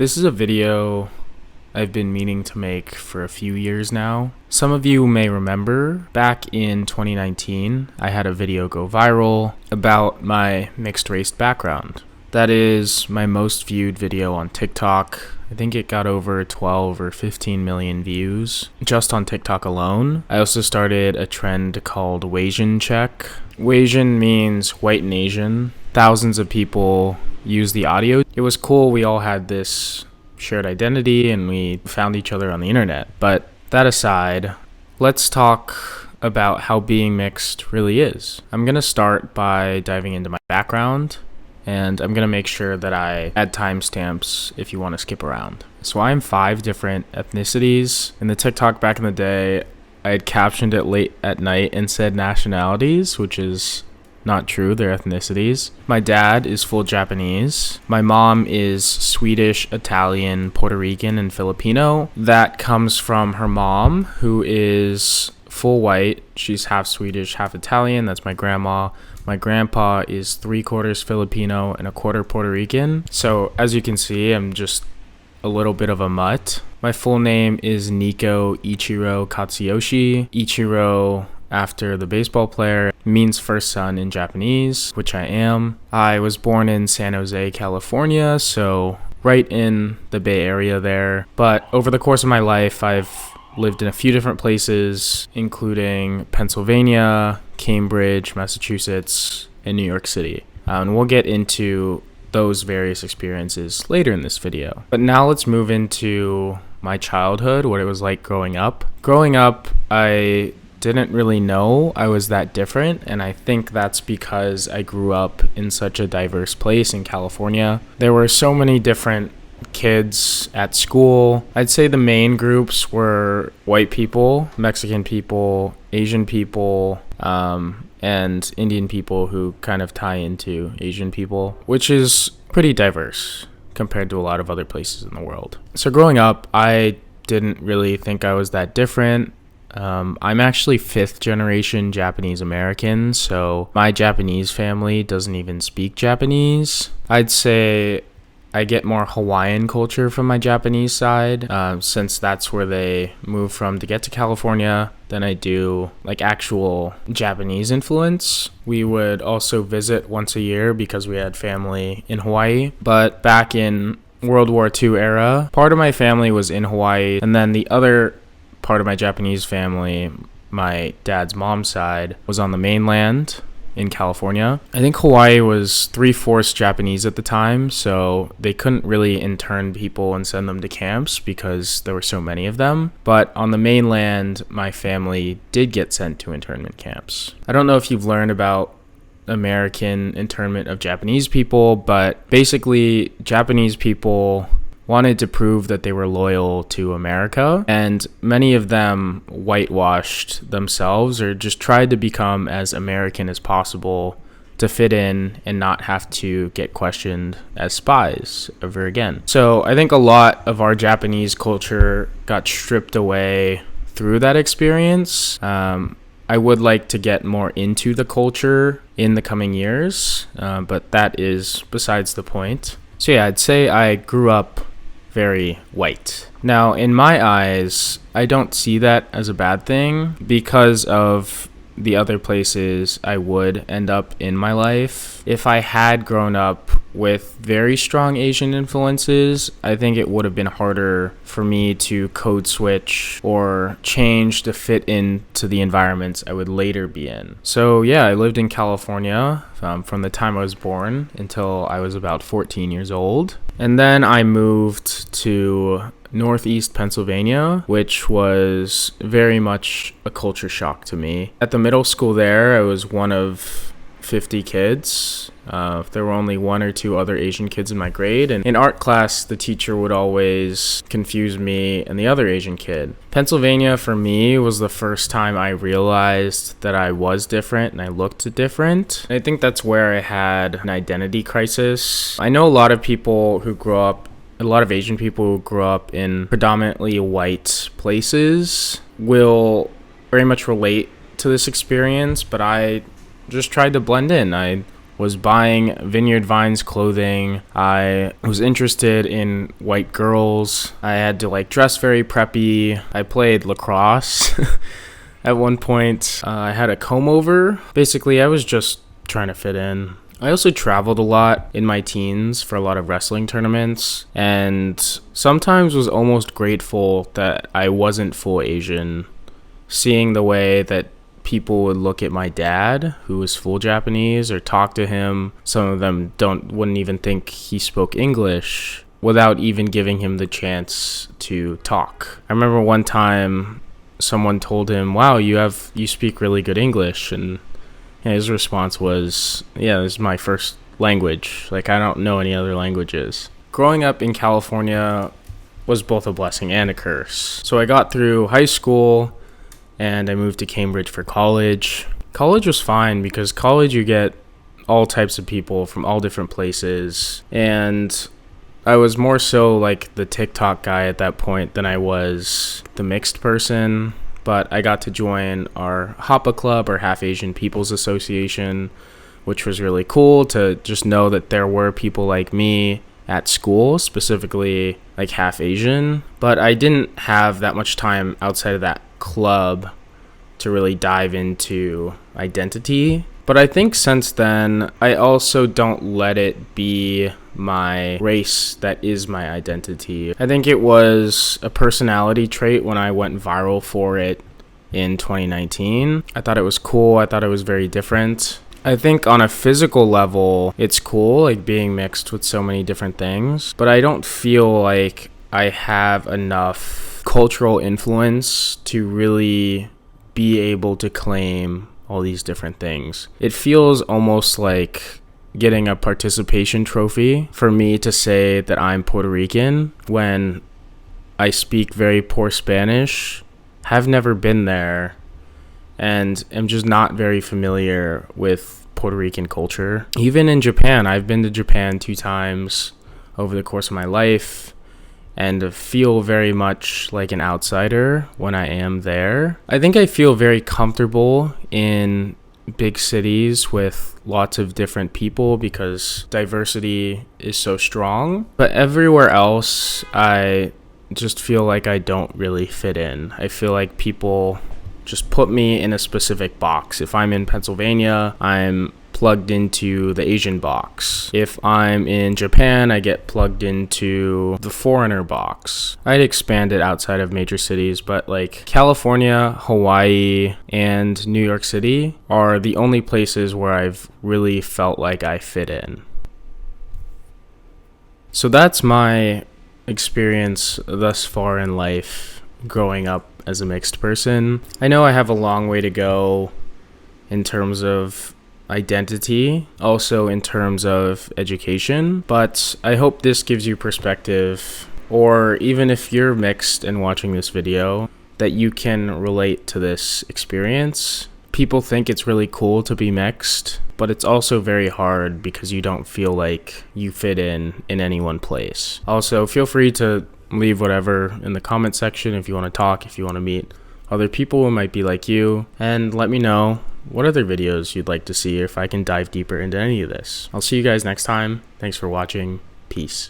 This is a video I've been meaning to make for a few years now. Some of you may remember back in 2019, I had a video go viral about my mixed race background. That is my most viewed video on TikTok. I think it got over 12 or 15 million views just on TikTok alone. I also started a trend called Wasian check. Wasian means white and Asian. Thousands of people use the audio. It was cool. We all had this shared identity and we found each other on the internet. But that aside, let's talk about how being mixed really is. I'm going to start by diving into my background, and I'm going to make sure that I add timestamps if you want to skip around. So I'm 5 different ethnicities. In the TikTok back in the day, I had captioned it late at night and said nationalities, which is not true. They're ethnicities. My dad is full Japanese. My mom is Swedish, Italian, Puerto Rican, and Filipino. That comes from her mom, who is full white. She's half Swedish, half Italian. That's my grandma. My grandpa is 3/4 Filipino and 1/4 Puerto Rican. So as you can see, I'm just a little bit of a mutt. My full name is Nico Ichiro Katsuyoshi. Ichiro, after the baseball player, means first son in Japanese, which I am. I was born in San Jose, California, so right in the Bay Area there. But over the course of my life, I've lived in a few different places, including Pennsylvania, Cambridge, Massachusetts, and New York City. And we'll get into those various experiences later in this video. But now let's move into my childhood, what it was like growing up. Growing up, I didn't really know I was that different, and I think that's because I grew up in such a diverse place in California. There were so many different kids at school. I'd say the main groups were white people, Mexican people, Asian people, and Indian people who kind of tie into Asian people, which is pretty diverse compared to a lot of other places in the world. So growing up, I didn't really think I was that different. I'm actually 5th generation Japanese American, so my Japanese family doesn't even speak Japanese. I'd say I get more Hawaiian culture from my Japanese side, since that's where they moved from to get to California, than I do like actual Japanese influence. We would also visit once a year because we had family in Hawaii. But back in World War II era, part of my family was in Hawaii, and then the other part of my Japanese family, my dad's mom's side, was on the mainland in California. I think Hawaii was 3/4 Japanese at the time, so they couldn't really intern people and send them to camps because there were so many of them. But on the mainland, my family did get sent to internment camps. I don't know if you've learned about American internment of Japanese people, but basically Japanese people wanted to prove that they were loyal to America, and many of them whitewashed themselves or just tried to become as American as possible to fit in and not have to get questioned as spies ever again. So I think a lot of our Japanese culture got stripped away through that experience. I would like to get more into the culture in the coming years, but that is besides the point. So yeah, I'd say I grew up very white. Now, in my eyes, I don't see that as a bad thing because of the other places I would end up in my life. If I had grown up with very strong Asian influences, I think it would have been harder for me to code switch or change to fit into the environments I would later be in. So yeah, I lived in California from the time I was born until I was about 14 years old. And then I moved to Northeast Pennsylvania, which was very much a culture shock to me. At the middle school there, I was one of 50 kids. There were only 1 or 2 other Asian kids in my grade, and in art class the teacher would always confuse me and the other Asian kid. Pennsylvania for me was the first time I realized that I was different and I looked different. And I think that's where I had an identity crisis. I know a lot of Asian people who grew up in predominantly white places will very much relate to this experience, but I just tried to blend in. I was buying Vineyard Vines clothing. I was interested in white girls. I had to like dress very preppy. I played lacrosse at one point. I had a comb over. Basically, I was just trying to fit in. I also traveled a lot in my teens for a lot of wrestling tournaments, and sometimes was almost grateful that I wasn't full Asian, seeing the way that people would look at my dad, who was full Japanese, or talk to him. Some of them wouldn't even think he spoke English without even giving him the chance to talk. I remember one time someone told him, "Wow, you speak really good English," and his response was, "Yeah, this is my first language. Like, I don't know any other languages." Growing up in California was both a blessing and a curse. So I got through high school and I moved to Cambridge for college. College was fine because college you get all types of people from all different places. And I was more so like the TikTok guy at that point than I was the mixed person. But I got to join our HAPA Club, or Half Asian People's Association, which was really cool to just know that there were people like me at school, specifically like half Asian. But I didn't have that much time outside of that club to really dive into identity. But I think since then, I also don't let it be my race that is my identity. I think it was a personality trait when I went viral for it in 2019. I thought it was cool. I thought it was very different. I think on a physical level, it's cool, like being mixed with so many different things. But I don't feel like I have enough cultural influence to really be able to claim all these different things. It feels almost like getting a participation trophy for me to say that I'm Puerto Rican when I speak very poor Spanish, have never been there, and am just not very familiar with Puerto Rican culture. Even in Japan, I've been to Japan 2 times over the course of my life, and feel very much like an outsider when I am there. I think I feel very comfortable in big cities with lots of different people because diversity is so strong. But everywhere else, I just feel like I don't really fit in. I feel like people just put me in a specific box. If I'm in Pennsylvania, I'm plugged into the Asian box. If I'm in Japan, I get plugged into the foreigner box. I'd expand it outside of major cities, but like California, Hawaii, and New York City are the only places where I've really felt like I fit in. So that's my experience thus far in life, growing up as a mixed person. I know I have a long way to go in terms of identity, also in terms of education, but I hope this gives you perspective, or even if you're mixed and watching this video, that you can relate to this experience. People think it's really cool to be mixed, but it's also very hard because you don't feel like you fit in any one place. Also, feel free to leave whatever in the comment section if you want to talk, if you want to meet other people who might be like you, and let me know what other videos you'd like to see, if I can dive deeper into any of this. I'll see you guys next time. Thanks for watching. Peace.